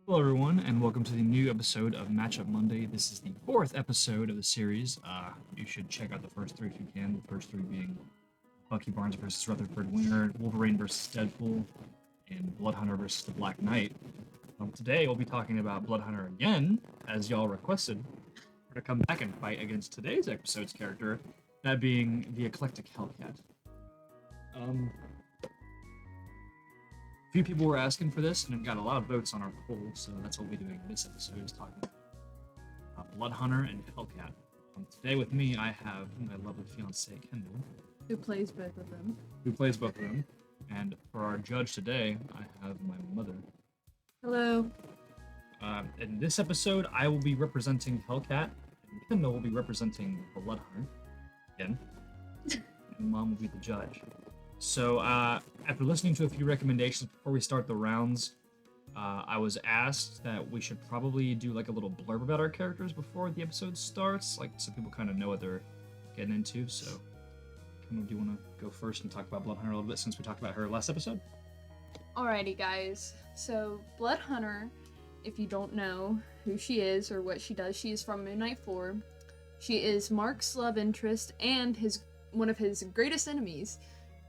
Hello, everyone, and welcome to the new episode of Matchup Monday. This is the fourth episode of the series. You should check out the first three if you can. The first three being Bucky Barnes versus Rutherford Winter, Wolverine versus Deadpool, and Bloodhunter versus the Black Knight. Today, we'll be talking about Bloodhunter again, as y'all requested. We're going to come back and fight against today's episode's character, that being the eclectic Hellcat. Few people were asking for this, and it got a lot of votes on our poll, so that's what we'll be doing in this episode, is talking about Bloodhunter and Hellcat. Today with me, I have my lovely fiance Kendall, Who plays both of them? who plays both of them, and for our judge today, I have my mother. Hello. In this episode, I will be representing Hellcat, and Kendall will be representing Bloodhunter, again, and Mom will be the judge. So, after listening to a few recommendations before we start the rounds, I was asked that we should probably do like a little blurb about our characters before the episode starts, like so people kind of know what they're getting into. So, Kendall, do you want to go first and talk about Bloodhunter a little bit since we talked about her last episode? Alrighty, guys. So, Bloodhunter, if you don't know who she is or what she does, she is from Moon Knight 4. She is Mark's love interest and one of his greatest enemies.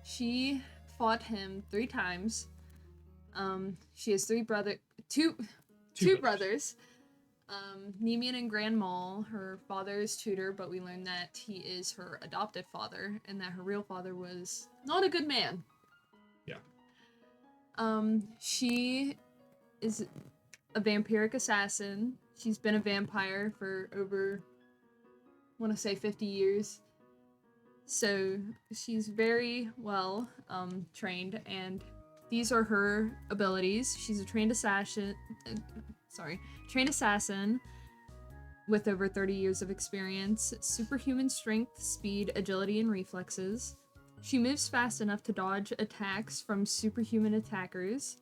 She fought him 3 times. She has two brothers. Nemean and Grand Maul, her father is tutor, but we learned that he is her adopted father, and that her real father was not a good man. Yeah. She is a vampiric assassin. She's been a vampire for over, I want to say 50 years. So she's very well trained, and these are her abilities. She's a trained assassin with over 30 years of experience, superhuman strength, speed, agility, and reflexes. She moves fast enough to dodge attacks from superhuman attackers.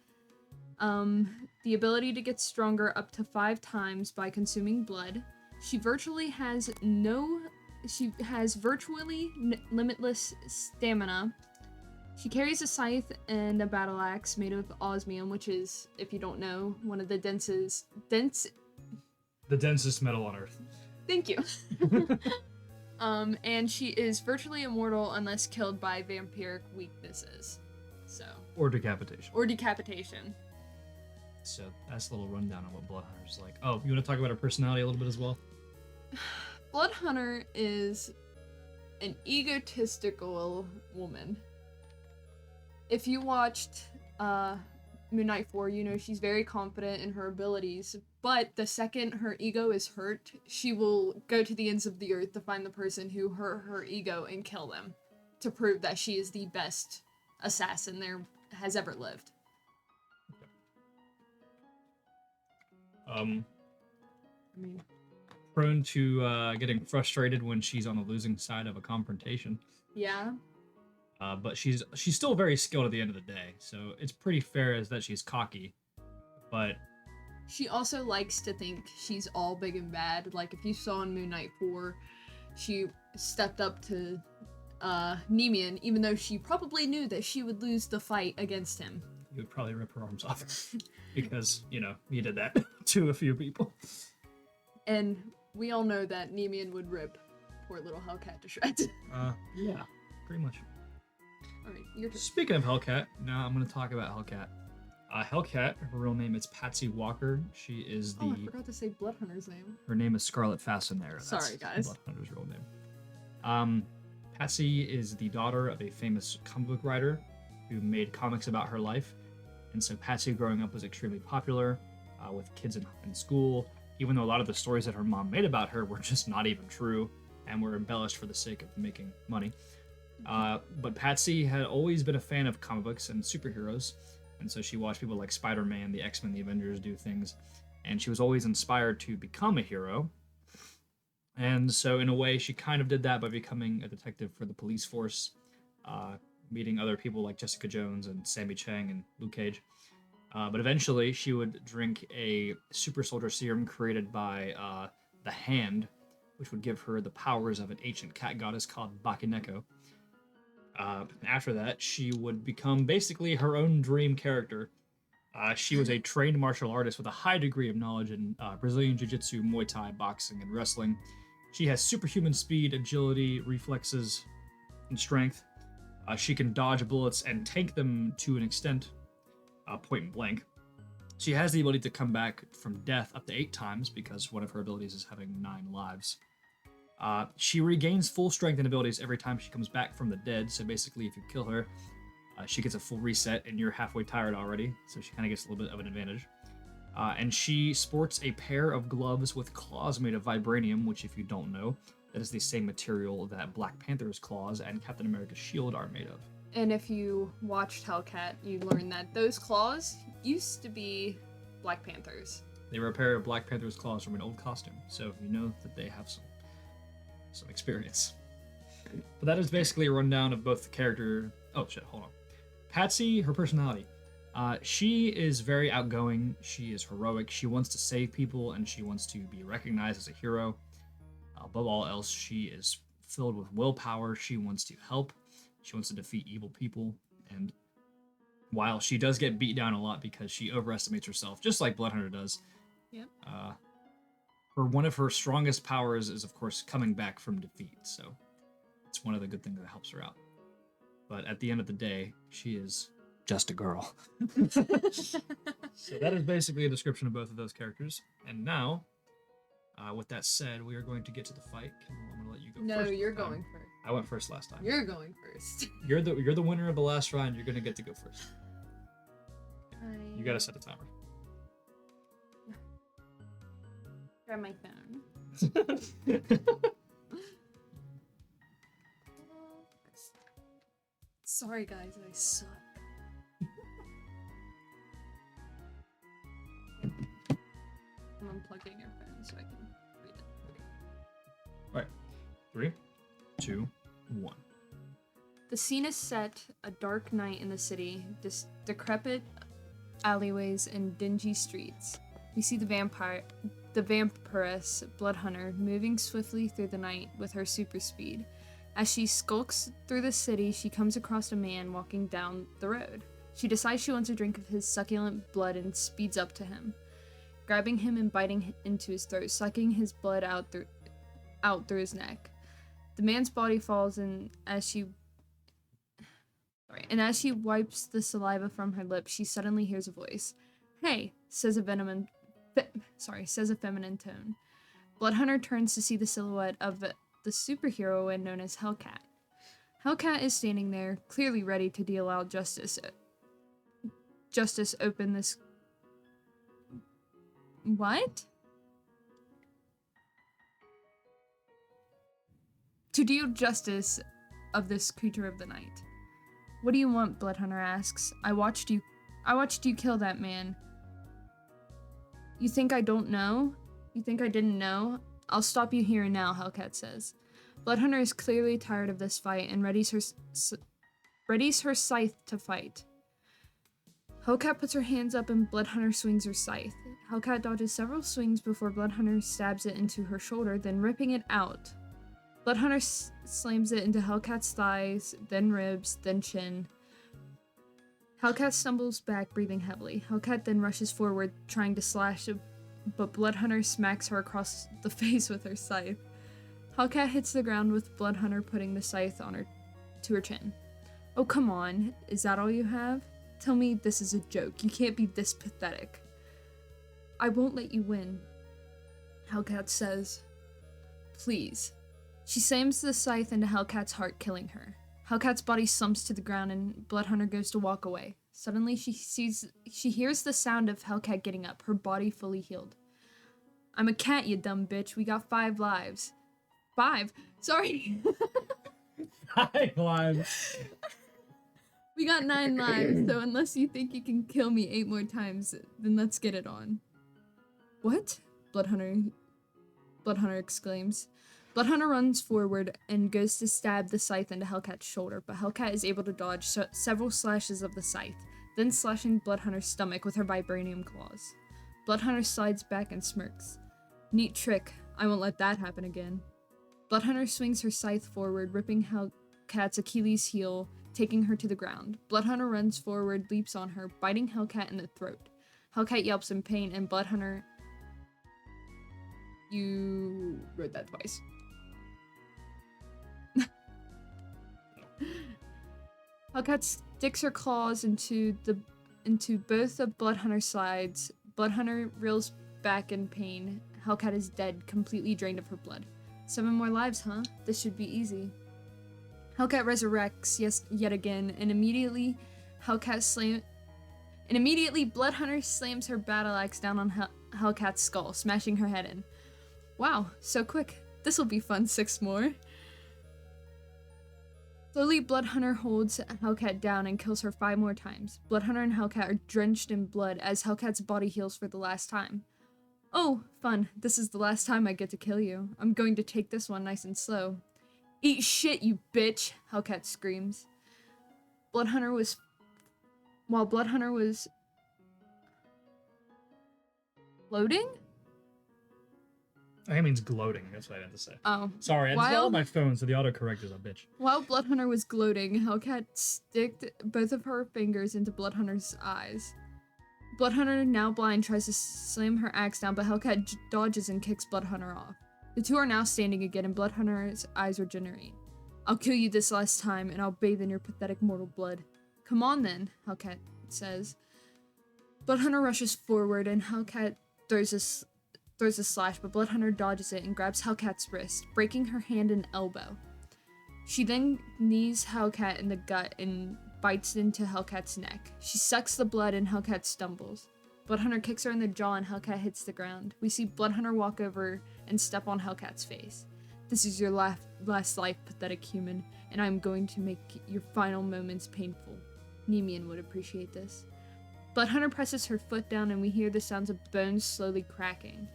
The ability to get stronger up to 5 times by consuming blood. She has virtually limitless stamina. She carries a scythe and a battle axe made of osmium, which is, if you don't know, one of the densest metal on Earth. Thank you. And she is virtually immortal unless killed by vampiric weaknesses. Or decapitation. So that's a little rundown on what Bloodhunter's like. Oh, you want to talk about her personality a little bit as well? Bloodhunter is an egotistical woman. If you watched Moon Knight 4, you know she's very confident in her abilities, but the second her ego is hurt, she will go to the ends of the earth to find the person who hurt her ego and kill them, to prove that she is the best assassin there has ever lived. Prone to getting frustrated when she's on the losing side of a confrontation. Yeah. But she's still very skilled at the end of the day, so it's pretty fair as that she's cocky. But she also likes to think she's all big and bad. Like, if you saw in Moon Knight 4, she stepped up to Nemean, even though she probably knew that she would lose the fight against him. You would probably rip her arms off. Because, you did that to a few people. And we all know that Nemean would rip poor little Hellcat to shreds. Yeah, pretty much. Alright, your turn. Speaking of Hellcat, now I'm going to talk about Hellcat. Hellcat, her real name is Patsy Walker. She is the... Oh, I forgot to say Bloodhunter's name. Her name is Scarlet Fastener. Sorry, guys. Bloodhunter's real name. Patsy is the daughter of a famous comic book writer who made comics about her life. And so Patsy growing up was extremely popular with kids in school, even though a lot of the stories that her mom made about her were just not even true and were embellished for the sake of making money. But Patsy had always been a fan of comic books and superheroes, and so she watched people like Spider-Man, the X-Men, the Avengers do things, and she was always inspired to become a hero. And so in a way, she kind of did that by becoming a detective for the police force, meeting other people like Jessica Jones and Sammy Chang and Luke Cage. But eventually, she would drink a super soldier serum created by the Hand, which would give her the powers of an ancient cat goddess called Bakineko. After that, she would become basically her own dream character, She was a trained martial artist with a high degree of knowledge in Brazilian Jiu Jitsu, Muay Thai, boxing, and wrestling. She has superhuman speed, agility, reflexes, and strength. She can dodge bullets and tank them to an extent, point blank. She has the ability to come back from death up to 8 times because one of her abilities is having 9 lives. She regains full strength and abilities every time she comes back from the dead. So basically, if you kill her, she gets a full reset and you're halfway tired already. So she kind of gets a little bit of an advantage. And she sports a pair of gloves with claws made of vibranium, which, if you don't know, that is the same material that Black Panther's claws and Captain America's shield are made of. And if you watched Hellcat, you learned that those claws used to be Black Panther's. They were a pair of Black Panther's claws from an old costume, so you know that they have some experience. But that is basically a rundown of both the character. Oh shit, hold on. Patsy, her personality. She is very outgoing. She is heroic. She wants to save people and she wants to be recognized as a hero. Above all else, she is filled with willpower. She wants to help. She wants to defeat evil people. And while she does get beat down a lot because she overestimates herself, just like Bloodhunter does, Yep. One of her strongest powers is, of course, coming back from defeat. So it's one of the good things that helps her out. But at the end of the day, she is just a girl. So that is basically a description of both of those characters. And now, with that said, we are going to get to the fight. I'm going to let you go first. No, you're going first. I went first last time. You're going first. You're the winner of the last round. You're going to get to go first. You got to set a timer. Grab my phone. Sorry, guys, I suck. I'm unplugging your phone so I can read it. Alright. 3, 2, 1. The scene is set a dark night in the city, decrepit alleyways and dingy streets. We see the vampiress, Bloodhunter, moving swiftly through the night with her super speed. As she skulks through the city, she comes across a man walking down the road. She decides she wants a drink of his succulent blood and speeds up to him, grabbing him and biting into his throat, sucking his blood out through his neck. The man's body falls, and as she wipes the saliva from her lips, she suddenly hears a voice. "Hey," says a feminine tone. Bloodhunter turns to see the silhouette of the superhero known as Hellcat. Hellcat is standing there, clearly ready to deal out justice. Open this... What? To deal justice of this creature of the night. What do you want? Bloodhunter asks. I watched you kill that man. You think I don't know? You think I didn't know? I'll stop you here and now, Hellcat says. Bloodhunter is clearly tired of this fight and readies her scythe to fight. Hellcat puts her hands up and Bloodhunter swings her scythe. Hellcat dodges several swings before Bloodhunter stabs it into her shoulder, then ripping it out. Bloodhunter slams it into Hellcat's thighs, then ribs, then chin. Hellcat stumbles back, breathing heavily. Hellcat then rushes forward, trying to slash, but Bloodhunter smacks her across the face with her scythe. Hellcat hits the ground with Bloodhunter putting the scythe to her chin. Oh, come on. Is that all you have? Tell me this is a joke. You can't be this pathetic. I won't let you win, Hellcat says. Please. She slams the scythe into Hellcat's heart, killing her. Hellcat's body slumps to the ground and Bloodhunter goes to walk away. Suddenly, she hears the sound of Hellcat getting up, her body fully healed. I'm a cat, you dumb bitch. We got 5 lives. 5? Sorry. 5 lives. We got 9 lives, so unless you think you can kill me 8 more times, then let's get it on. What? Bloodhunter exclaims. Bloodhunter runs forward and goes to stab the scythe into Hellcat's shoulder, but Hellcat is able to dodge several slashes of the scythe, then slashing Bloodhunter's stomach with her vibranium claws. Bloodhunter slides back and smirks. Neat trick. I won't let that happen again. Bloodhunter swings her scythe forward, ripping Hellcat's Achilles heel, taking her to the ground. Bloodhunter runs forward, leaps on her, biting Hellcat in the throat. Hellcat yelps in pain, and Bloodhunter... You wrote that twice. Hellcat sticks her claws into both of Bloodhunter's sides. Bloodhunter reels back in pain. Hellcat is dead, completely drained of her blood. 7 more lives, huh? This should be easy. Hellcat resurrects yet again, and immediately Bloodhunter slams her battle axe down on Hellcat's skull, smashing her head in. Wow, so quick. This'll be fun. 6 more. Slowly, Bloodhunter holds Hellcat down and kills her 5 more times. Bloodhunter and Hellcat are drenched in blood as Hellcat's body heals for the last time. Oh, fun. This is the last time I get to kill you. I'm going to take this one nice and slow. Eat shit, you bitch, Hellcat screams. While Bloodhunter was floating? I think it means gloating. That's what I meant to say. Oh. Sorry, I just got on my phone, so the autocorrect is a bitch. While Bloodhunter was gloating, Hellcat sticked both of her fingers into Bloodhunter's eyes. Bloodhunter, now blind, tries to slam her axe down, but Hellcat dodges and kicks Bloodhunter off. The two are now standing again, and Bloodhunter's eyes regenerate. I'll kill you this last time, and I'll bathe in your pathetic mortal blood. Come on then, Hellcat says. Bloodhunter rushes forward, and Hellcat throws a slash, but Bloodhunter dodges it and grabs Hellcat's wrist, breaking her hand and elbow. She then knees Hellcat in the gut and bites into Hellcat's neck. She sucks the blood and Hellcat stumbles. Bloodhunter kicks her in the jaw and Hellcat hits the ground. We see Bloodhunter walk over and step on Hellcat's face. This is your last life, pathetic human, and I'm going to make your final moments painful. Nemean would appreciate this. Bloodhunter presses her foot down and we hear the sounds of bones slowly cracking.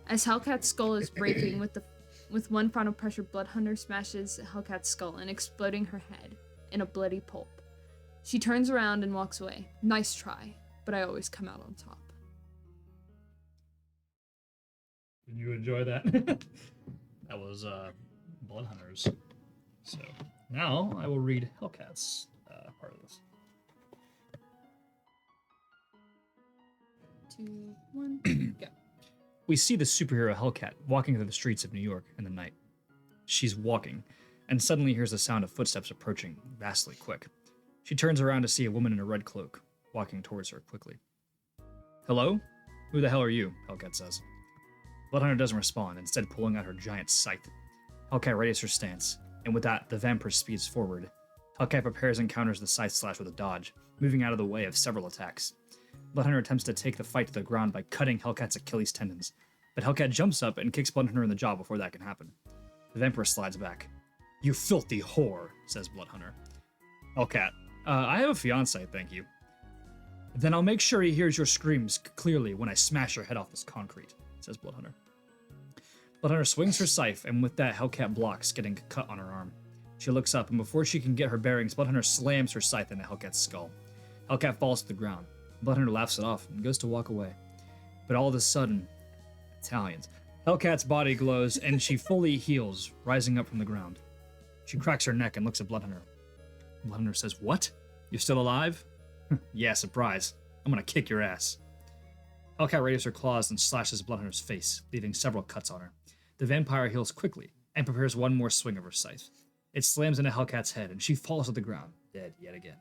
As Hellcat's skull is breaking with one final pressure, Bloodhunter smashes Hellcat's skull and exploding her head in a bloody pulp. She turns around and walks away. Nice try, but I always come out on top. Did you enjoy that? That was Bloodhunters. So now I will read Hellcat's part of this. 2, 1, go. We see the superhero Hellcat walking through the streets of New York in the night. She's walking, and suddenly hears the sound of footsteps approaching, vastly quick. She turns around to see a woman in a red cloak, walking towards her quickly. Hello? Who the hell are you? Hellcat says. Bloodhunter doesn't respond, instead pulling out her giant scythe. Hellcat readies her stance, and with that, the vampire speeds forward. Hellcat prepares and counters the scythe slash with a dodge, moving out of the way of several attacks. Bloodhunter attempts to take the fight to the ground by cutting Hellcat's Achilles tendons, but Hellcat jumps up and kicks Bloodhunter in the jaw before that can happen. The vampire slides back. You filthy whore, says Bloodhunter. Hellcat, I have a fiance, thank you. Then I'll make sure he hears your screams clearly when I smash your head off this concrete, says Bloodhunter. Bloodhunter swings her scythe, and with that, Hellcat blocks, getting a cut on her arm. She looks up, and before she can get her bearings, Bloodhunter slams her scythe into Hellcat's skull. Hellcat falls to the ground. Bloodhunter laughs it off and goes to walk away. But all of a sudden, Italians. Hellcat's body glows, and she fully heals, rising up from the ground. She cracks her neck and looks at Bloodhunter. Bloodhunter says, What? You're still alive? Yeah, surprise. I'm gonna kick your ass. Hellcat raises her claws and slashes Bloodhunter's face, leaving several cuts on her. The vampire heals quickly and prepares one more swing of her scythe. It slams into Hellcat's head, and she falls to the ground, dead yet again.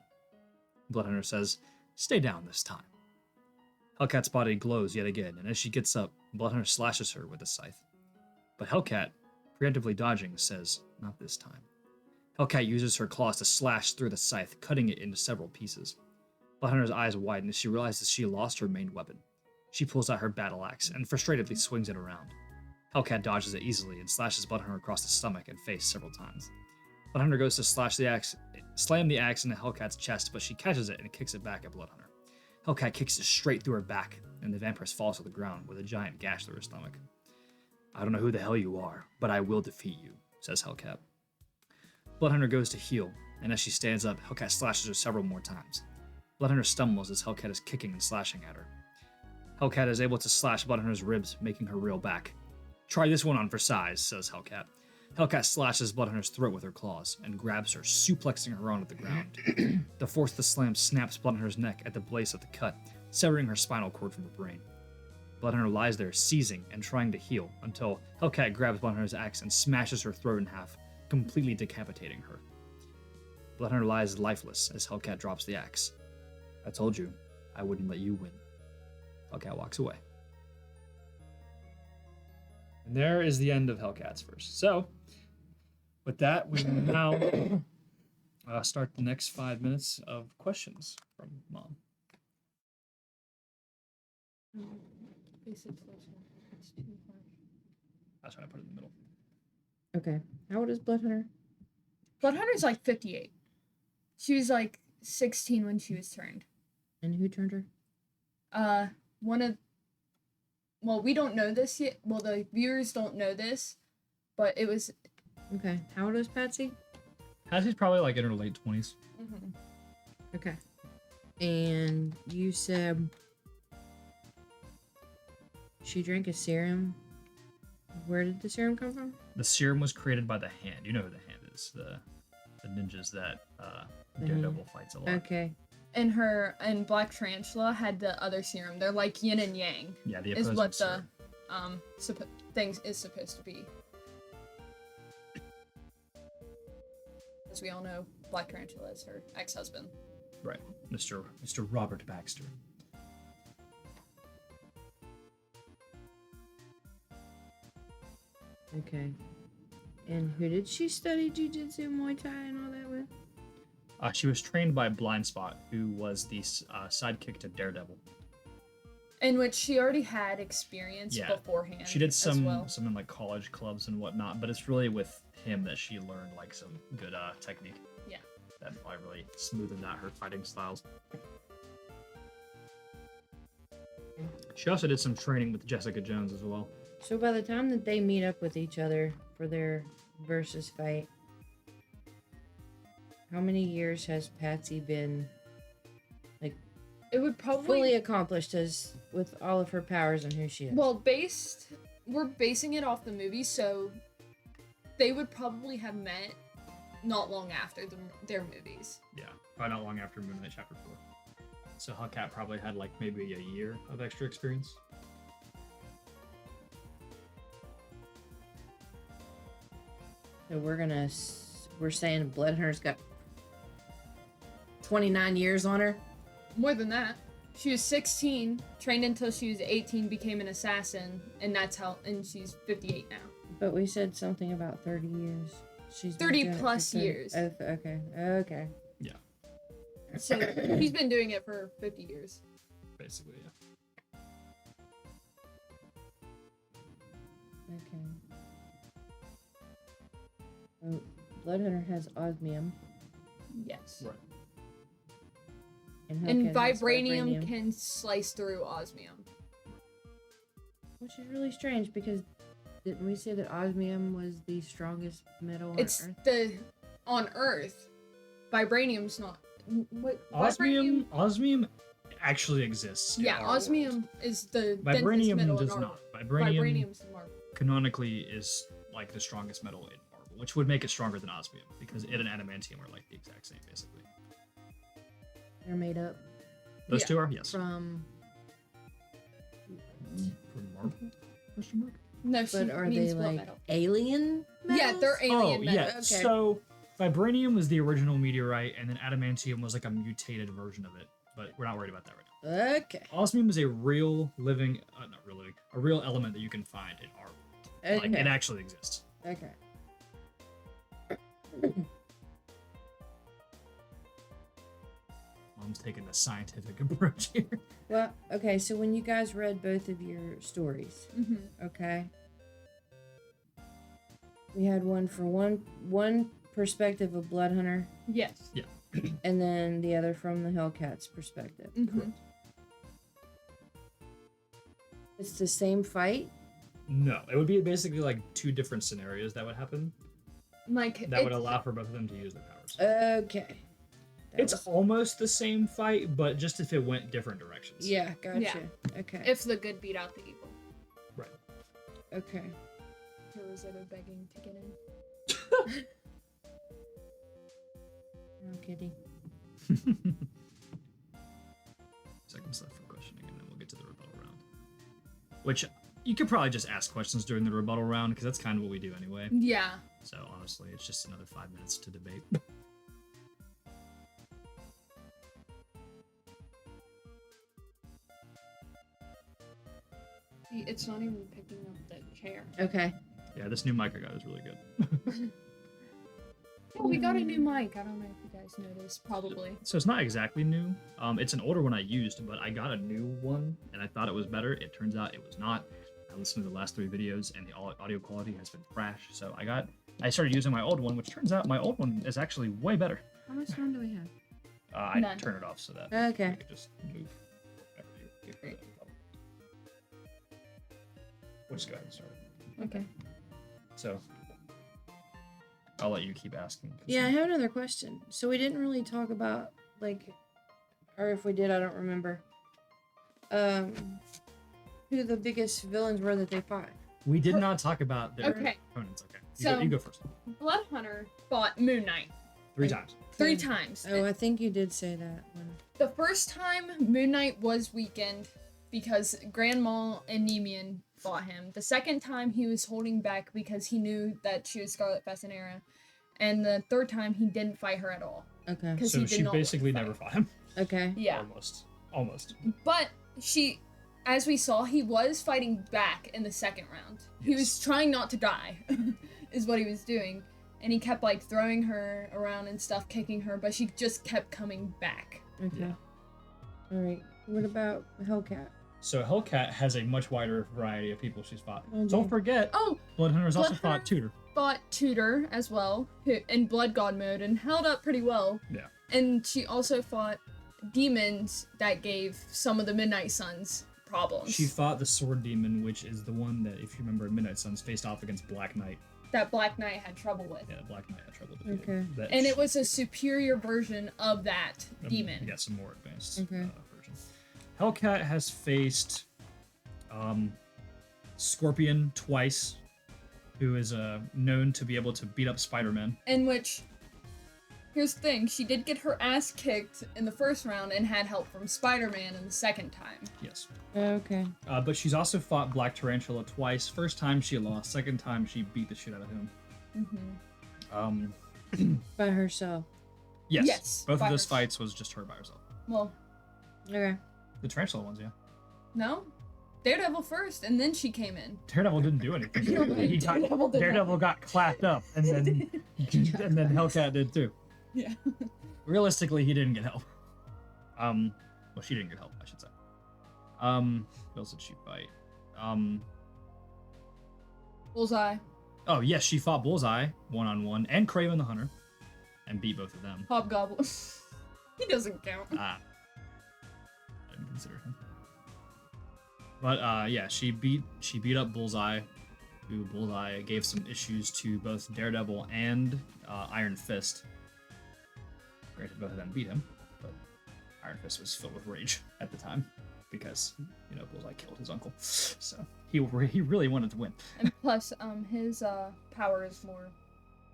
Bloodhunter says, Stay down this time. Hellcat's body glows yet again, and as she gets up, Bloodhunter slashes her with a scythe. But Hellcat, preemptively dodging, says, Not this time. Hellcat uses her claws to slash through the scythe, cutting it into several pieces. Bloodhunter's eyes widen as she realizes she lost her main weapon. She pulls out her battle axe and frustratedly swings it around. Hellcat dodges it easily and slashes Bloodhunter across the stomach and face several times. Bloodhunter goes to slam the axe into Hellcat's chest, but she catches it and kicks it back at Bloodhunter. Hellcat kicks it straight through her back, and the vampire falls to the ground with a giant gash through her stomach. I don't know who the hell you are, but I will defeat you, says Hellcat. Bloodhunter goes to heal, and as she stands up, Hellcat slashes her several more times. Bloodhunter stumbles as Hellcat is kicking and slashing at her. Hellcat is able to slash Bloodhunter's ribs, making her reel back. Try this one on for size, says Hellcat. Hellcat slashes Bloodhunter's throat with her claws and grabs her, suplexing her onto the ground. The force of the slam snaps Bloodhunter's neck at the base of the cut, severing her spinal cord from her brain. Bloodhunter lies there, seizing and trying to heal, until Hellcat grabs Bloodhunter's axe and smashes her throat in half, completely decapitating her. Bloodhunter lies lifeless as Hellcat drops the axe. I told you, I wouldn't let you win. Hellcat walks away. And there is the end of Hellcat's verse. So, with that, we will now start the next 5 minutes of questions from Mom. Basic social. It's too hard. That's why I put it in the middle. Okay. How old is Bloodhunter? Bloodhunter's like 58. She was like 16 when she was turned. And who turned her? Well, we don't know this yet. Well, the viewers don't know this, but it was. Okay. How old is Patsy? Patsy's probably like in her late 20s. Mm-hmm. Okay. And you said she drank a serum. Where did the serum come from? The serum was created by the Hand. You know who the Hand is. The ninjas that Daredevil fights a lot. Okay. And Black Tarantula had the other serum. They're like yin and yang. Yeah, the is opposing what serum. the thing is supposed to be. As we all know, Black Tarantula is her ex-husband. Right, Mr. Robert Baxter. Okay. And who did she study Jiu-Jitsu, Muay Thai, and all that with? She was trained by Blind Spot, who was the sidekick to Daredevil. In which she already had experience beforehand. She did as some well. in like college clubs and whatnot, but it's really with him that she learned like some good technique. Yeah. That probably really smoothed out her fighting styles. She also did some training with Jessica Jones as well. So by the time that they meet up with each other for their versus fight, how many years has Patsy been It would probably fully accomplished as with all of her powers and who she is? Well, we're basing it off the movie, so they would probably have met not long after their movies. Yeah, probably not long after Moon Knight Chapter 4. So Hellcat probably had like maybe a year of extra experience. So we're saying Bloodhunter's got 29 years on her. More than that. She was 16, trained until she was 18, became an assassin, and she's 58 now. But we said something about 30 years. She's been 30 doing it for plus 30 years. Okay. Yeah, So she's been doing it for 50 years. basically, yeah. Okay. Oh, Bloodhunter has osmium. Yes. Right. And, And Hellcat has vibranium can slice through osmium. Which is really strange because didn't we say that osmium was the strongest metal on It's Earth? on Earth. Vibranium's not. What? Osmium actually exists. in Yeah, our osmium world. is the densest Vibranium metal does in our not. world. Vibranium Vibranium's in Marvel. canonically is like the strongest metal in Marvel, which would make it stronger than osmium because it and adamantium are like the exact same, basically. They're made up Those Yeah. two are, yes. from. From Marvel? Question mark? No, she But are means they what like metal? alien metals? Yeah, they're alien metal. yeah. Okay. So vibranium was the original meteorite, and then adamantium was like a mutated version of it. But we're not worried about that right now. Okay. Osmium is a real living, not real living, a real element that you can find in our world. Like Okay. it actually exists. Okay. Mom's taking the scientific approach here. Well, okay, so when you guys read both of your stories, okay, we had one for one perspective of Bloodhunter, Yes. Yeah. and then the other from the Hellcat's perspective. Mm-hmm. It's the same fight. No, it would be basically like two different scenarios that would happen. Like That would allow for both of them to use their powers. Okay. That It's was- almost the same fight, but just if it went different directions. yeah, gotcha. Yeah. Okay. if the good beat out the evil. Right. Okay. Or Rosetta begging to get in. No kidding. Seconds left for questioning, and then we'll get to the rebuttal round. Which you could probably just ask questions during the rebuttal round because that's kind of what we do anyway. Yeah. So honestly, it's just another 5 minutes to debate. It's not even picking up the chair. Okay. Yeah, this new mic I got is really good. Oh, we got a new mic. I don't know if you guys noticed. Probably. So it's not exactly new. It's an older one I used, but I got a new one and I thought it was better. It turns out it was not. I listened to the last 3 videos and the audio quality has been trash. So I started using my old one, which turns out my old one is actually way better. How much time do we have? I None. turn it off so that Okay. we can just move. We'll just go ahead and start. Okay. So I'll let you keep asking. Yeah, I have another question. So we didn't really talk about or if we did, I don't remember. Who the biggest villains were that they fought? We did not talk about their Okay. opponents. Okay. So- You go first. Blood Hunter fought Moon Knight 3 times. 3 times. Oh, I think you did say that one. The first time Moon Knight was weakened because Grand Maul and Nemean fought him. The second time he was holding back because he knew that she was Scarlet Facinera. And the third time he didn't fight her at all. Okay. Because So he did she not basically fight. never fought him. Okay. Yeah. Almost. But as we saw, he was fighting back in the second round. He Yes. was trying not to die, is what he was doing. And he kept throwing her around and stuff, kicking her, but she just kept coming back. Okay. Yeah. All right. What about Hellcat? So Hellcat has a much wider variety of people she's fought. Okay. Don't forget, Oh, Bloodhunter has also Bloodhunter- fought Tudor. fought Tudor as well, in Blood God mode, and held up pretty well. Yeah. And she also fought demons that gave some of the Midnight Suns problems. She fought the Sword Demon, which is the one that, if you remember, Midnight Suns faced off against Black Knight. that Black Knight had trouble with. Yeah, Black Knight had trouble defeating. Okay. That And it was a superior version of that demon. Yeah, some more advanced Okay. version. Hellcat has faced Scorpion twice, who is known to be able to beat up Spider-Man. In which, here's the thing, she did get her ass kicked in the first round and had help from Spider-Man in the second time. Yes. Okay. But she's also fought Black Tarantula twice. First time she lost. Second time she beat the shit out of him. Mm-hmm. By herself. Yes. Yes, Both by of those herself. fights was just her by herself. Well, Okay. The Tarantula ones, yeah. no? Daredevil first, and then she came in. Daredevil didn't do anything. Daredevil did Daredevil got clapped up, and then Hellcat did too. Yeah. Realistically, he didn't get help. Well, she didn't get help, I should say. Who else did she fight? Bullseye. Oh yes, she fought Bullseye 1-on-1 and Kraven the Hunter, and beat both of them. Hobgoblin. He doesn't count. I didn't consider him. But yeah, she beat up Bullseye. Who Bullseye gave some issues to both Daredevil and Iron Fist. Granted, both of them beat him, but Iron Fist was filled with rage at the time because Bullseye killed his uncle, so he really wanted to win. And plus, his power is more.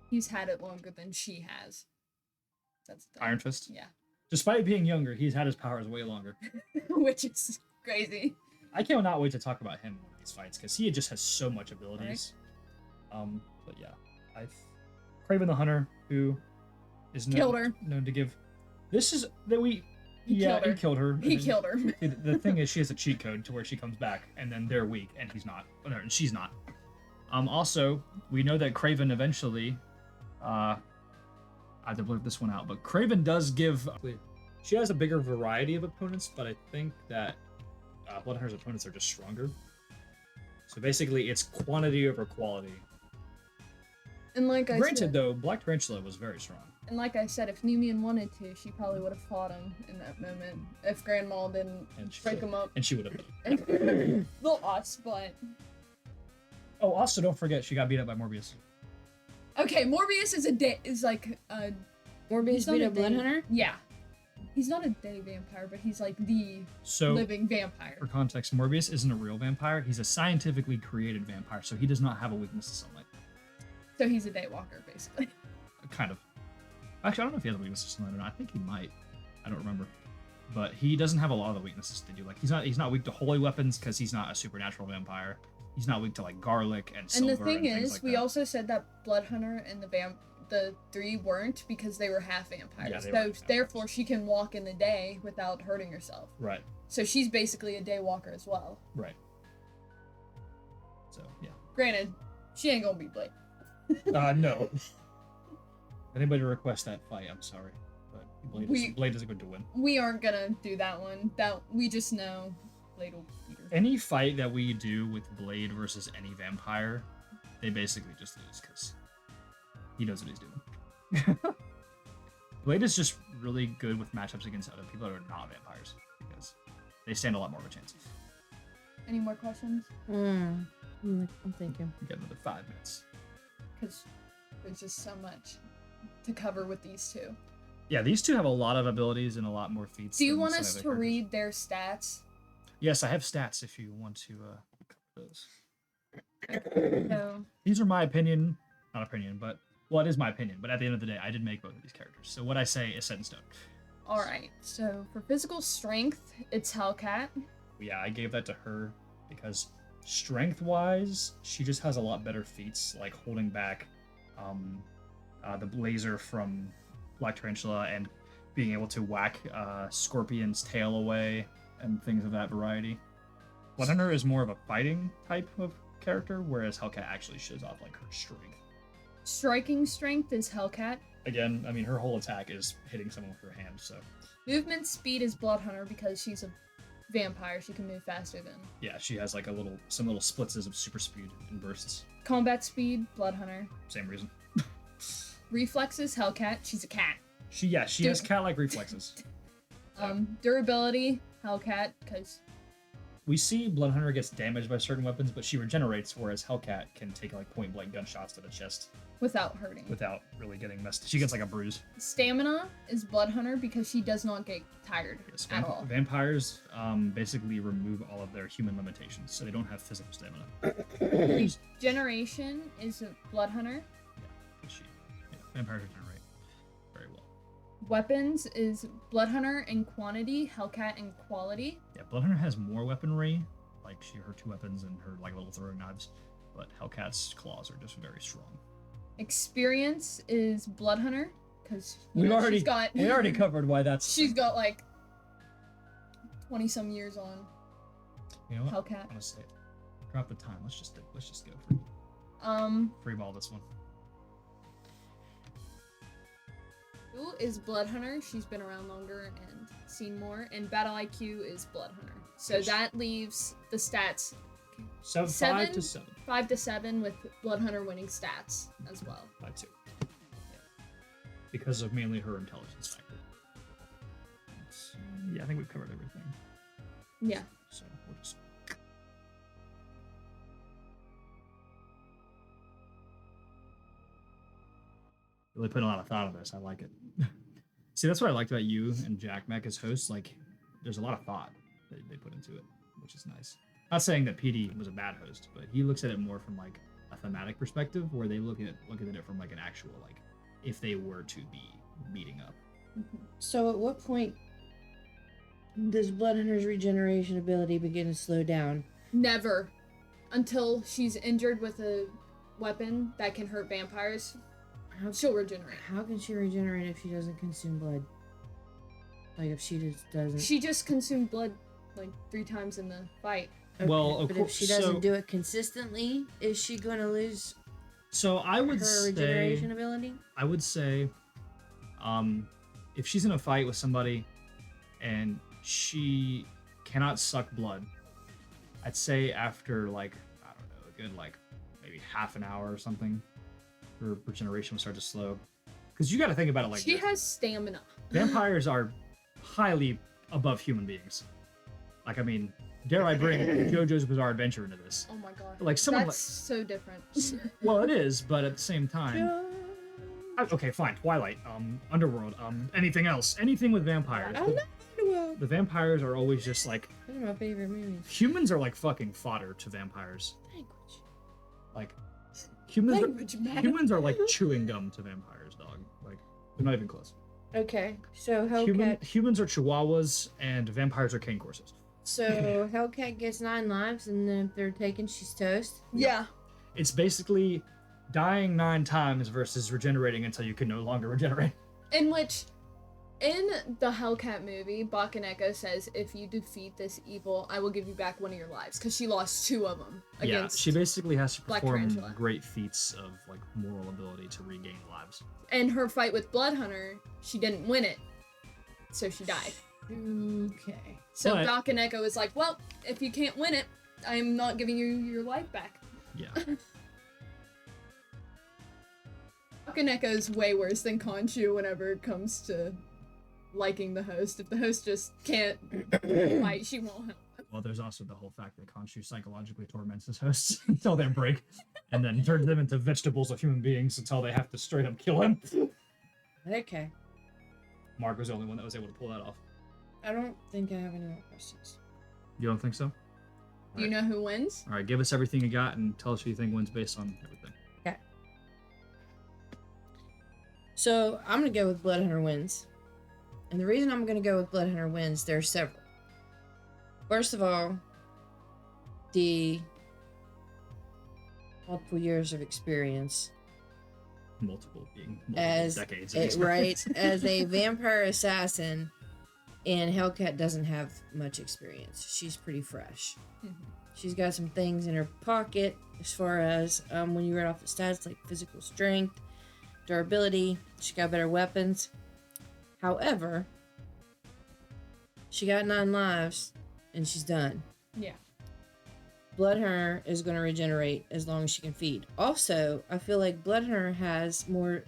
He's had it longer than she has. That's the thing. Iron Fist. Yeah. Despite being younger, he's had his powers way longer. Which is crazy. I cannot wait to talk about him in one of these fights because he just has so much abilities. But yeah, Kraven the Hunter, who is Killed her. known to give. This is that we. He Yeah, killed her. he killed her. He killed her. See, the thing is, she has a cheat code to where she comes back, and then they're weak, and he's not. No, and she's not. Also, we know that Kraven eventually. I have to blurt this one out, but Kraven does give. She has a bigger variety of opponents, but I think that Bloodhunter's opponents are just stronger. So basically, it's quantity over quality. And like I Granted, said, though, Black Tarantula was very strong. and like I said, if Nemean wanted to, she probably would have fought him in that moment. If Grand Maul didn't And she break him up. And she would have. Little us, but Oh, also, don't forget, she got beat up by Morbius. okay. Morbius is like Morbius he's not beat a a Blood day- Hunter? Yeah, he's not a day vampire, but he's like the So, living vampire. for context, Morbius isn't a real vampire. He's a scientifically created vampire, so he does not have a weakness to sunlight. So he's a daywalker, basically. Kind of. Actually, I don't know if he has a weakness system or not. I think he might. I don't remember. But he doesn't have a lot of the weaknesses they do. Like he's not weak to holy weapons because he's not a supernatural vampire. He's not weak to like garlic and And silver. the thing things is, like we that. also said that Blood Hunter and the three weren't because they were half vampires. Yeah, they so were vampires. therefore, she can walk in the day without hurting herself. Right. So she's basically a daywalker as well. Right. So yeah. Granted, she ain't gonna be Blade. No. Anybody request that fight, I'm sorry, but Blade isn't going to win. We aren't gonna do that one. That we just know Blade will beat her. Any fight that we do with Blade versus any vampire, they basically just lose because he knows what he's doing. Blade is just really good with matchups against other people that are not vampires because they stand a lot more of a chance. Any more questions? I'm thinking. We got another 5 minutes. Because there's just so much to cover with these two. Yeah, these two have a lot of abilities and a lot more feats. Do you than want some us other to characters. read their stats? Yes, I have stats if you want to cover those. So, These are my opinion, not opinion, but well, it is my opinion. But at the end of the day, I did make both of these characters, so what I say is set in stone. all right. So for physical strength, it's Hellcat. Yeah, I gave that to her because strength-wise, she just has a lot better feats, like holding back the laser from Black Tarantula and being able to whack Scorpion's tail away and things of that variety. Bloodhunter is more of a fighting type of character, whereas Hellcat actually shows off like her strength. Striking strength is Hellcat. Again, I mean, her whole attack is hitting someone with her hand, so Movement speed is Bloodhunter because she's a vampire. She can move faster than. yeah, she has like some little splitzes of super speed and bursts. Combat speed, Bloodhunter. Same reason. Reflexes, Hellcat. She's a cat. She has cat-like reflexes. Durability, Hellcat, because We see Bloodhunter gets damaged by certain weapons, but she regenerates, whereas Hellcat can take like point-blank gunshots to the chest without hurting. without really getting messed. She gets like a bruise. Stamina is Bloodhunter because she does not get tired Yes, at all. vampires basically remove all of their human limitations, so they don't have physical stamina. Regeneration is a Bloodhunter. Vampires regenerate very well. Weapons is Bloodhunter in quantity, Hellcat in quality. Yeah, Bloodhunter has more weaponry, like her 2 weapons and her like little throwing knives, but Hellcat's claws are just very strong. Experience is Bloodhunter because We already she's got covered why that's. she's got like 20 some years on You know what? Hellcat. I'm gonna say it. Drop the time. Let's just go free ball this one. Who is Bloodhunter? She's been around longer and seen more. And Battle IQ is Bloodhunter. So Yes. that leaves the stats So 5 to 7. 5 to 7 with Bloodhunter winning stats as well. 5-2. Yeah. Because of mainly her intelligence factor. Yeah, I think we've covered everything. Yeah. So we'll just. Really put a lot of thought on this. I like it. See, that's what I liked about you and Jack Mac as hosts. Like, there's a lot of thought that they put into it, which is nice. Not saying that PD was a bad host, but he looks at it more from like a thematic perspective, where they look at it from like an actual like if they were to be meeting up. So at what point does Bloodhunter's regeneration ability begin to slow down? Never. Until she's injured with a weapon that can hurt vampires, she'll regenerate. How can she regenerate if she doesn't consume blood? Like if she just doesn't. She just consumed blood like 3 times in the fight. Okay, Well, of but course. if she doesn't do it consistently, is she going to lose So I would her say. regeneration ability? I would say, if she's in a fight with somebody and she cannot suck blood, I'd say after like, I don't know, a good like maybe half an hour or something, her regeneration will start to slow. Because you got to think about it like She this. has stamina. Vampires are highly above human beings. Like, I mean, dare I bring JoJo's Bizarre Adventure into this? Oh my god. Like someone That's so different. well, it is, but at the same time. Okay, fine. Twilight, Underworld, anything else, anything with vampires. I don't know. The vampires are always just like Those are my favorite movies. humans are like fucking fodder to vampires. Language. Like Language matters. Humans are like chewing gum to vampires, dog. Like they're not even close. Okay, so Hellcat. Humans are chihuahuas and vampires are cane courses. So Hellcat gets 9 lives, and then if they're taken, she's toast. Yeah. It's basically dying 9 times versus regenerating until you can no longer regenerate. In which, in the Hellcat movie, Bakaneko says, if you defeat this evil, I will give you back 1 of your lives, because she lost 2 of them against. She basically has to Black perform Tarantula. great feats of like moral ability to regain lives. And her fight with Bloodhunter, she didn't win it, so she died. Okay. So But- Bakaneko was like, well, if you can't win it, I'm not giving you your life back. Yeah. Bakaneko's way worse than Khonshu whenever it comes to liking the host. If the host just can't fight, she won't help. Well, there's also the whole fact that Khonshu psychologically torments his hosts until they break, and then turns them into vegetables of human beings until they have to straight up kill him. Okay. Mark was the only one that was able to pull that off. I don't think I have any more questions. You don't think so? Do you know who wins? All right, give us everything you got and tell us who you think wins based on everything. Okay. So I'm gonna go with Bloodhunter wins. And the reason I'm gonna go with Bloodhunter wins, there are several. First of all, the multiple years of experience Multiple as decades. Of right experience. as a vampire assassin, and Hellcat doesn't have much experience. She's pretty fresh. She's got some things in her pocket as far as when you read off the stats like physical strength, durability. She got better weapons. However, she got 9 lives and she's done. Yeah. Bloodhunter is going to regenerate as long as she can feed. Also, I feel like Bloodhunter has more.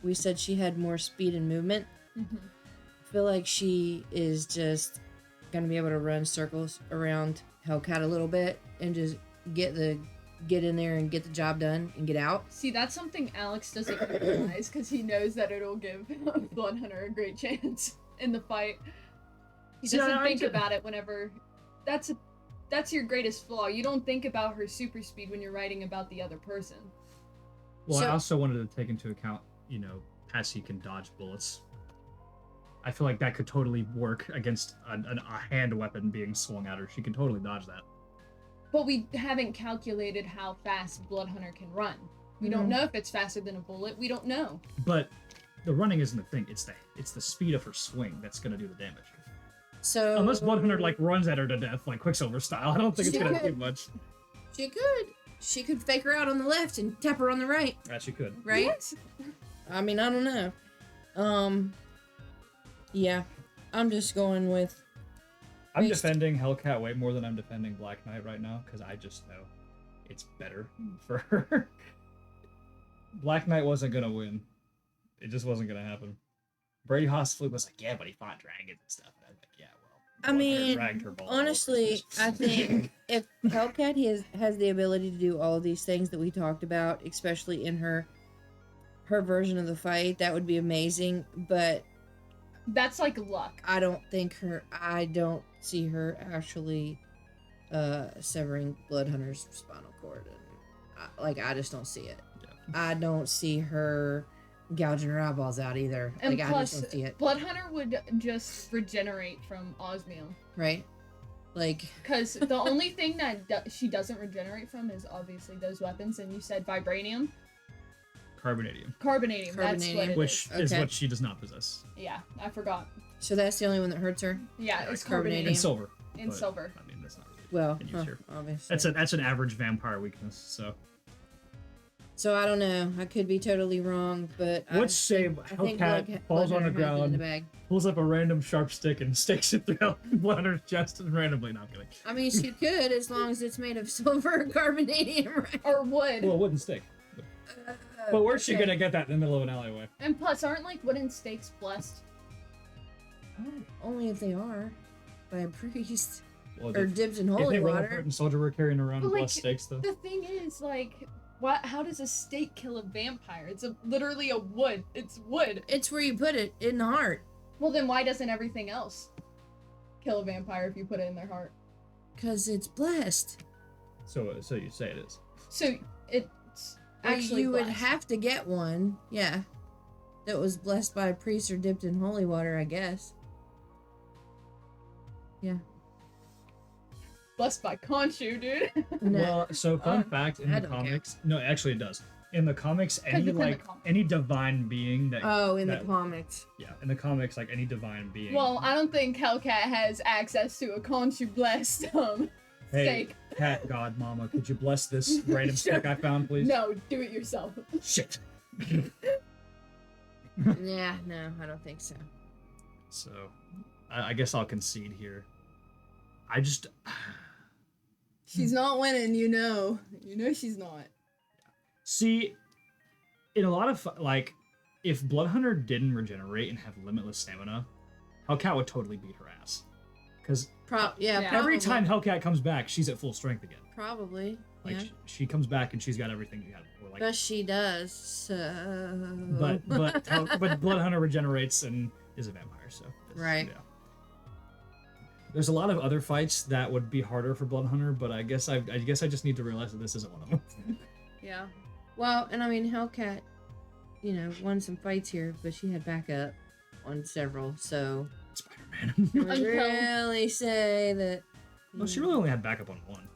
We said she had more speed and movement. I feel like she is just going to be able to run circles around Hellcat a little bit and just get in there and get the job done and get out. See, that's something Alex doesn't realize because he knows that it'll give Bloodhunter a great chance in the fight. He See, doesn't I think get- about it whenever. That's your greatest flaw. You don't think about her super speed when you're writing about the other person. Well, I So- also wanted to take into account, Passy can dodge bullets. I feel like that could totally work against a hand weapon being swung at her. She can totally dodge that. But we haven't calculated how fast Bloodhunter can run. We don't know if it's faster than a bullet. We don't know. But the running isn't the thing. It's the speed of her swing that's gonna do the damage. So Unless Bloodhunter runs at her to death like Quicksilver style, I don't think it's gonna do much. she could fake her out on the left and tap her on the right, She could. right? What? I mean, I don't know. Yeah, I'm just going with. I'm Based- defending Hellcat way more than I'm defending Black Knight right now because I just know it's better for her. Black Knight wasn't gonna win. It just wasn't gonna happen. Brady Hostfleet was like, yeah, but he fought dragons and stuff. And I was like, yeah, well. I Bloodhunter mean, dragged her ball all over honestly, the I place. think if Hellcat has the ability to do all of these things that we talked about, especially in her version of the fight, that would be amazing. But That's like luck. I don't see her actually severing Bloodhunter's spinal cord, and I just don't see it. Yeah. I don't see her gouging her eyeballs out either. And I plus, just don't see it. Bloodhunter would just regenerate from osmium. Right? Like, Because the only thing that she doesn't regenerate from is obviously those weapons, and you said vibranium? Carbonadium, Carbonadium, that's what Carbonadium. it which is. is Okay. what she does not possess. Yeah, I forgot. so that's the only one that hurts her? Yeah, Yeah, it's carbonadium. carbonadium. And silver. And but, silver. I mean, that's not really Well, in use here. obviously. That's an average vampire weakness. So I don't know. I could be totally wrong, but let's say I think Hellcat falls on the Bloodhunter has it in the ground, bag. pulls up a random sharp stick and stakes it through Bloodhunter's chest and randomly. Not kidding. I mean, she could, as long as it's made of silver or carbonadium, right? Or wood. Well, it wouldn't stick. But where's she Okay. gonna get that in the middle of an alleyway? And plus, aren't like wooden stakes blessed? Only if they are by a priest Well, or dipped in if holy they were water. and soldier were carrying around But, like, blessed stakes, though. The thing is, like, how does a stake kill a vampire? It's literally a wood. It's wood. It's where you put it, in the heart. Well, then why doesn't everything else kill a vampire if you put it in their heart? Because it's blessed. So you say it is. So it's Actually you would blessed. have to get one, yeah. That was blessed by a priest or dipped in holy water, I guess. Yeah. Blessed by Khonshu, dude. No. Well, so fun fact in I the don't care. comics. No, actually it does. In the comics, any it's in the like comics. any divine being that Oh, in that- the comics. yeah, in the comics, like any divine being. Well, I don't think Hellcat has access to a Khonshu blessed hey, steak. cat god mama, could you bless this random Sure. stick I found, please? No, do it yourself. Shit. Yeah, no, I don't think so. So, I guess I'll concede here. I just She's not winning, you know. You know she's not. see in a lot of like, if Bloodhunter didn't regenerate and have limitless stamina, Hellcat would totally beat her ass. Because Yeah, Yeah. every probably. time Hellcat comes back, she's at full strength again. Probably. Like Yeah. she comes back and she's got everything together. Or like, But she does, so. but Bloodhunter regenerates and is a vampire, so Right. Yeah. There's a lot of other fights that would be harder for Bloodhunter, but I guess I just need to realize that this isn't one of them. Yeah. Well, and I mean, Hellcat, won some fights here, but she had backup on several, so. Spider-Man. I would really say that. Well, she really only had backup on one,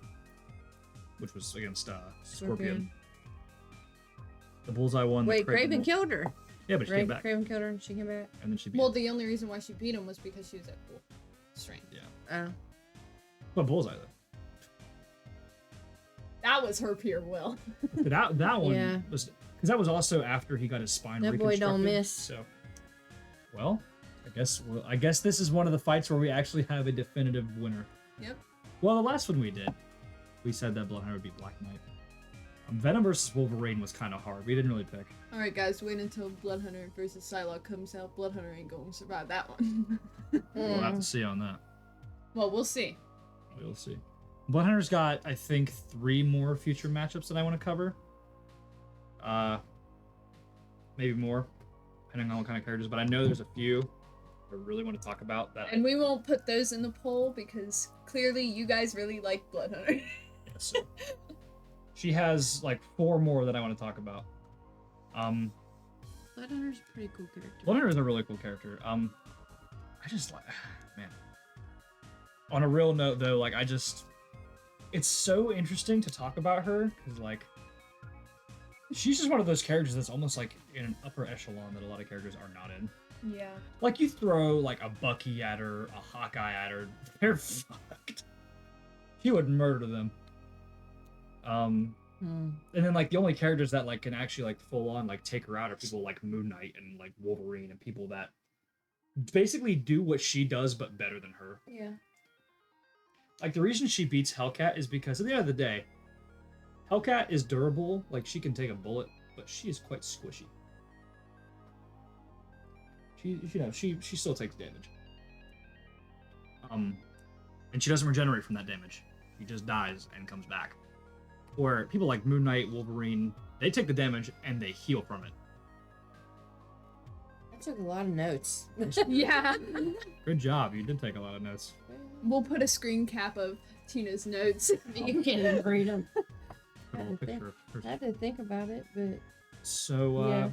which was against Scorpion. The Bullseye one. Wait, Kraven Craven won. killed her. Yeah, but she came back, Craven killed her and she came back. and then she beat. Well, her. the only reason why she beat him was because she was at full strength. Yeah, Oh. but Bullseye though. That was her pure will. That one Yeah. was because that was also after he got his spine That boy don't reconstructed, miss. So, well, I guess this is one of the fights where we actually have a definitive winner. Yep. Well, the last one we did, we said that Bloodhunter would be Black Knight. Venom versus Wolverine was kind of hard. We didn't really pick. Alright, guys, wait until Bloodhunter versus Psylocke comes out. Bloodhunter ain't going to survive that one. We'll have to see on that. Well, we'll see. We'll see. Bloodhunter's got, I think, 3 more future matchups that I want to cover. Maybe more, depending on what kind of characters. But I know there's a few I really want to talk about that. And we won't put those in the poll because clearly you guys really like Bloodhunter. Yeah, so. She has like 4 more that I want to talk about. Bloodhunter's a pretty cool character. Bloodhunter is a really cool character. I just like, man. On a real note, though, like it's so interesting to talk about her because like, she's just one of those characters that's almost like in an upper echelon that a lot of characters are not in. Yeah. Like you throw like a Bucky at her, a Hawkeye at her, they're fucked. She would murder them. And then like the only characters that like can actually like full on like take her out are people like Moon Knight and like Wolverine and people that basically do what she does but better than her. Yeah. Like the reason she beats Hellcat is because at the end of the day, Hellcat is durable, like she can take a bullet, but she is quite squishy. She still takes damage. And she doesn't regenerate from that damage. She just dies and comes back. Or people like Moon Knight, Wolverine, they take the damage and they heal from it. I took a lot of notes. Yeah. Good job, you did take a lot of notes. We'll put a screen cap of Tina's notes. You can't even read them. Put a little picture of her. I had to think about it, but So, Yeah.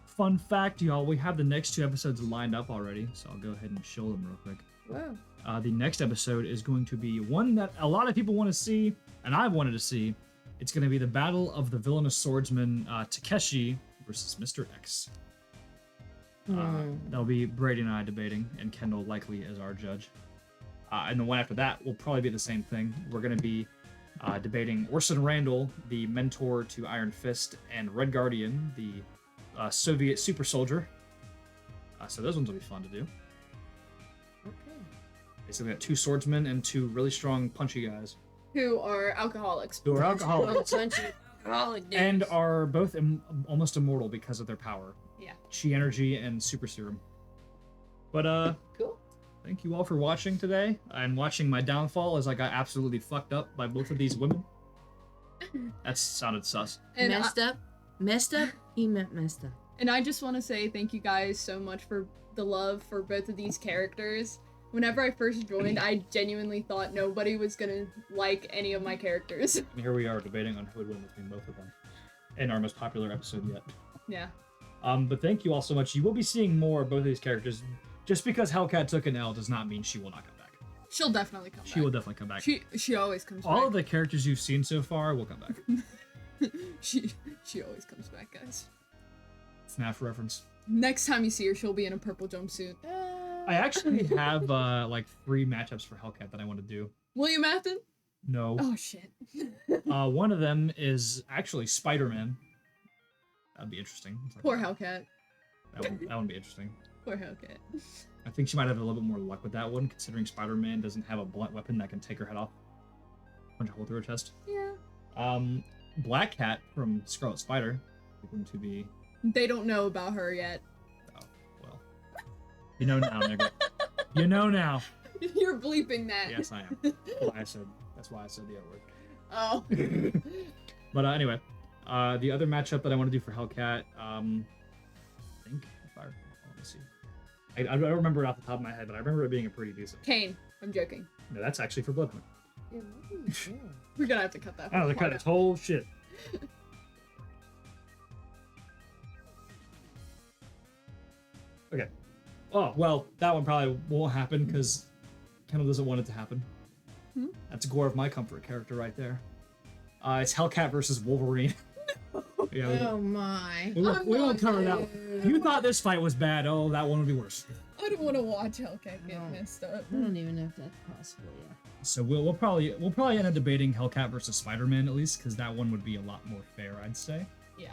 fun fact, y'all, we have the next 2 episodes lined up already, so I'll go ahead and show them real quick. wow. The next episode is going to be one that a lot of people want to see, and I've wanted to see. It's going to be the battle of the villainous swordsman Takeshi versus Mr. X. That'll be Brady and I debating, and Kendall likely as our judge. And the one after that will probably be the same thing. We're going to be debating Orson Randall, the mentor to Iron Fist, and Red Guardian, the Soviet super soldier. So those ones will be fun to do. Okay. Basically, we got 2 swordsmen and 2 really strong, punchy guys Who are alcoholics. who are alcoholics Alcoholic dudes. and are both almost immortal because of their power. Yeah. Chi energy and super serum. But Cool. thank you all for watching today and watching my downfall as I got absolutely fucked up by both of these women. That sounded sus. And messed up? Messed up? He meant messed up. And I just want to say thank you guys so much for the love for both of these characters. Whenever I first joined, I genuinely thought nobody was gonna like any of my characters. And here we are debating on who would win between both of them. in our most popular episode yet. Yeah. But thank you all so much. You will be seeing more of both of these characters. Just because Hellcat took an L does not mean she will not come back. She'll definitely come back. She will definitely come back. She always comes back. All of the characters you've seen so far will come back. she always comes back, guys. FNAF reference. Next time you see her, she'll be in a purple jumpsuit. I actually have like 3 matchups for Hellcat that I want to do. William Afton? No. Oh shit. One of them is actually Spider-Man. That'd be interesting. Poor Hellcat. That would be interesting. Poor Hellcat. I think she might have a little bit more luck with that one, considering Spider-Man doesn't have a blunt weapon that can take her head off. Punch a hole through her chest. Yeah. Black Cat from Scarlet Spider is going to be... They don't know about her yet. Oh, well. You know now, nigga. You know now. You're bleeping that. Yes, I am. That's why I said the other word. Oh. But anyway, the other matchup that I want to do for Hellcat, I think, let me see. I don't remember it off the top of my head, but I remember it being a pretty decent. Kane. I'm joking. No, that's actually for Bloodhunt. We're gonna have to cut that. I have to cut this whole shit. Okay. Oh, well, that one probably won't happen because Kendall doesn't want it to happen. That's Gore of my comfort character right there. It's Hellcat versus Wolverine. Yeah, Oh my. we won't cover that one. You thought this fight was bad. Oh, that one would be worse. I don't want to watch Hellcat get messed up. I don't even know if that's possible yet. So we'll probably end up debating Hellcat versus Spider-Man at least, because that one would be a lot more fair, I'd say. Yeah.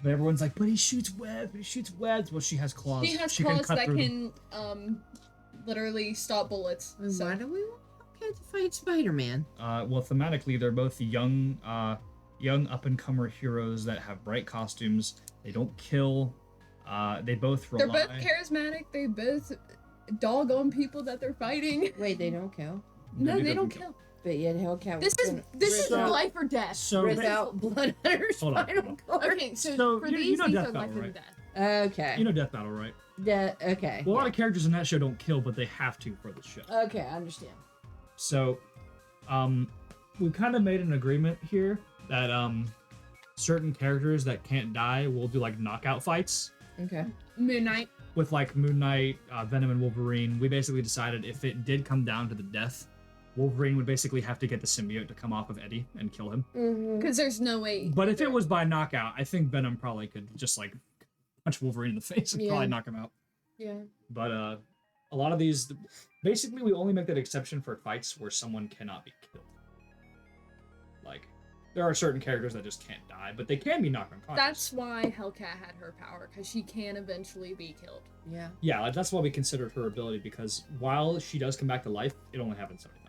But everyone's like, but he shoots webs. He shoots webs. Well, she has claws. She has can claws cut that through can literally stop bullets. So. Why do we want Hellcat to fight Spider-Man? Well, thematically, they're both young up-and-comer heroes that have bright costumes. They don't kill. They both rely. They're both charismatic. They both dog on people that they're fighting. Wait, they don't kill? No, they don't kill. But yet Hellcat This is life or death. So rip out Blood Hunter's Hold on. spinal cord. Okay, so for you these know are Death life Battle, or right? death. Okay. You know Death Battle, right? Okay. Well, a lot of characters in that show don't kill, but they have to for the show. Okay, I understand. So, we kind of made an agreement here that certain characters that can't die will do like knockout fights. Okay. Moon Knight. With like Moon Knight, Venom, and Wolverine. We basically decided if it did come down to the death, Wolverine would basically have to get the symbiote to come off of Eddie and kill him. Because there's no way. But if it was by knockout, I think Venom probably could just like punch Wolverine in the face and probably knock him out. Yeah. But a lot of these, basically, we only make that exception for fights where someone cannot be killed. Like, there are certain characters that just can't die, but they can be knocked unconscious. That's why Hellcat had her power, because she can eventually be killed. Yeah. Yeah, that's why we considered her ability, because while she does come back to life, it only happens 70 times.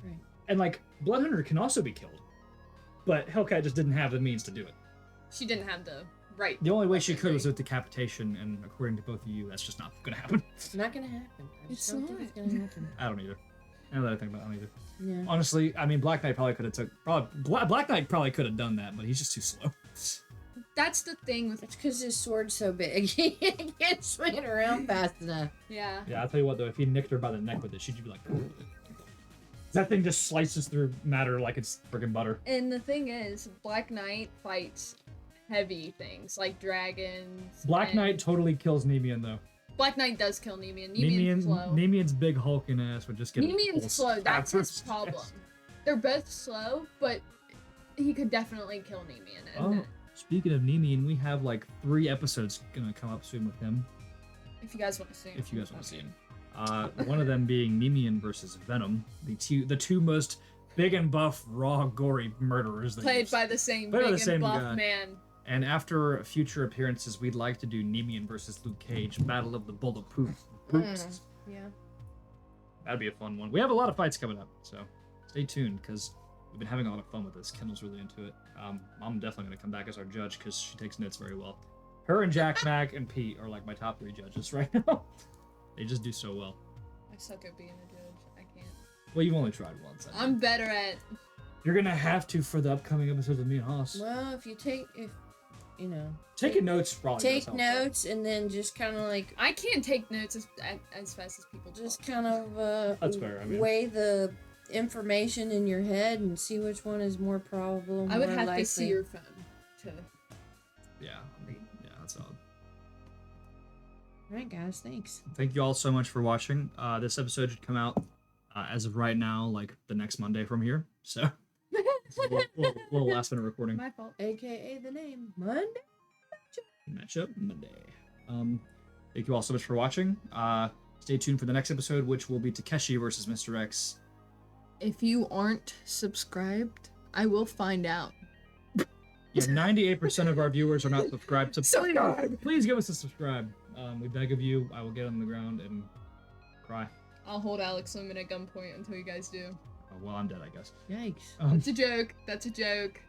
Right. And like, Blood Hunter can also be killed, but Hellcat just didn't have the means to do it. She didn't have the right. The only way she could was with decapitation, and according to both of you, that's just not gonna happen. It's not gonna happen. I just It's don't not. think it's gonna happen. I don't either. Now that I think about it, I don't either. Yeah. Honestly, I mean, Black Knight probably could have Black Knight probably could have done that, but he's just too slow. That's the thing with. It's because his sword's so big. He can't swing it around fast enough. Yeah. Yeah, I'll tell you what though, if he nicked her by the neck with it, she'd be like, that thing just slices through matter like it's friggin' butter. And the thing is, Black Knight fights heavy things like dragons. Black and- Knight totally kills Nemean though. Black Knight does kill Nemean. Nemean's slow. Nemean's big hulking ass would just get. Nemean's slow. That's his Yes. problem. They're both slow, but he could definitely kill Nemean. And Oh, speaking of Nemean, we have like 3 episodes gonna come up soon with him. if you guys want to see him. If you guys want to see him. One of them being Nemean versus Venom, the two most big and buff, raw, gory murderers. That Played you've by the same Played by big the same and buff guy. man. And after future appearances, we'd like to do Nemean versus Luke Cage, Battle of the Bulletproof Boots. Yeah. That'd be a fun one. We have a lot of fights coming up, so stay tuned because we've been having a lot of fun with this. Kendall's really into it. I'm definitely going to come back as our judge because she takes notes very well. Her and Jack, Mac, and Pete are like my top 3 judges right now. They just do so well. I suck at being a judge. I can't. Well, you've only tried once. I I'm better at. You're going to have to for the upcoming episodes of me and Haas. Well, if you know, Taking notes probably does take help. notes and then just kind of like I can't take notes as fast as people. just Talk. kind of That's fair, I mean. weigh the information in your head and see which one is more probable. I would more have likely. to see your phone. to Yeah. read. Yeah, that's solid. All right, guys. Thanks. Thank you all so much for watching. This episode should come out as of right now, like the next Monday from here. So, it's a little last minute recording. My fault. AKA the name Monday. Matchup Monday. Thank you all so much for watching. Stay tuned for the next episode, which will be Takeshi versus Mr. X. If you aren't subscribed, I will find out. Yeah, 98% of our viewers are not subscribed. So Subscribe! please give us a subscribe. We beg of you. I will get on the ground and cry. I'll hold Alex Lemon at gunpoint until you guys do. Well, I'm dead, I guess. Yikes. That's a joke. That's a joke.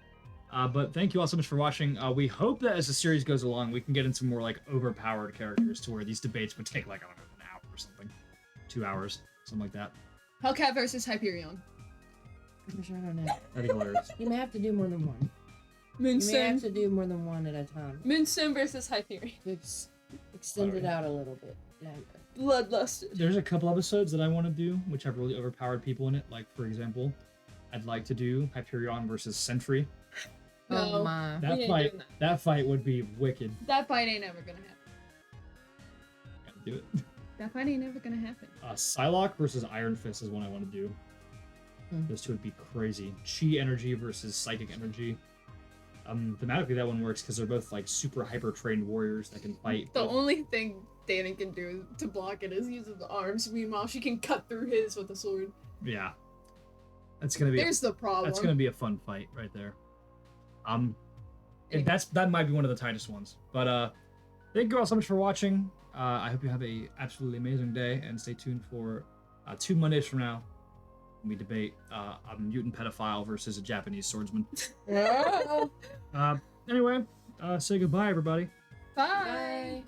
But thank you all so much for watching. We hope that as the series goes along, we can get into more like overpowered characters to where these debates would take like, I don't know, an hour or something. 2 hours, something like that. Hellcat versus Hyperion. I don't know. That'd be hilarious. You may have to do more than one. You may have Moonstone. to do more than one at a time. Moonstone versus Hyperion. Extend it out a little bit longer. Bloodlusted. There's a couple episodes that I want to do, which have really overpowered people in it. Like, for example, I'd like to do Hyperion versus Sentry. No. Oh my. That We ain't fight, doing that fight would be wicked. That fight ain't ever gonna happen. Gotta do it. That fight ain't ever gonna happen. Psylocke versus Iron Fist is one I want to do. Hmm. Those two would be crazy. Chi energy versus psychic energy. Thematically that one works because they're both like super hyper trained warriors that can fight. The but- only thing Danny can do to block it is use the arms. Meanwhile, she can cut through his with a sword. Yeah, that's gonna be. There's the problem. That's gonna be a fun fight right there. That might be one of the tightest ones. But thank you all so much for watching. I hope you have a absolutely amazing day, and stay tuned for 2 Mondays from now when we debate a mutant pedophile versus a Japanese swordsman. Anyway, say goodbye, everybody. Bye. Bye.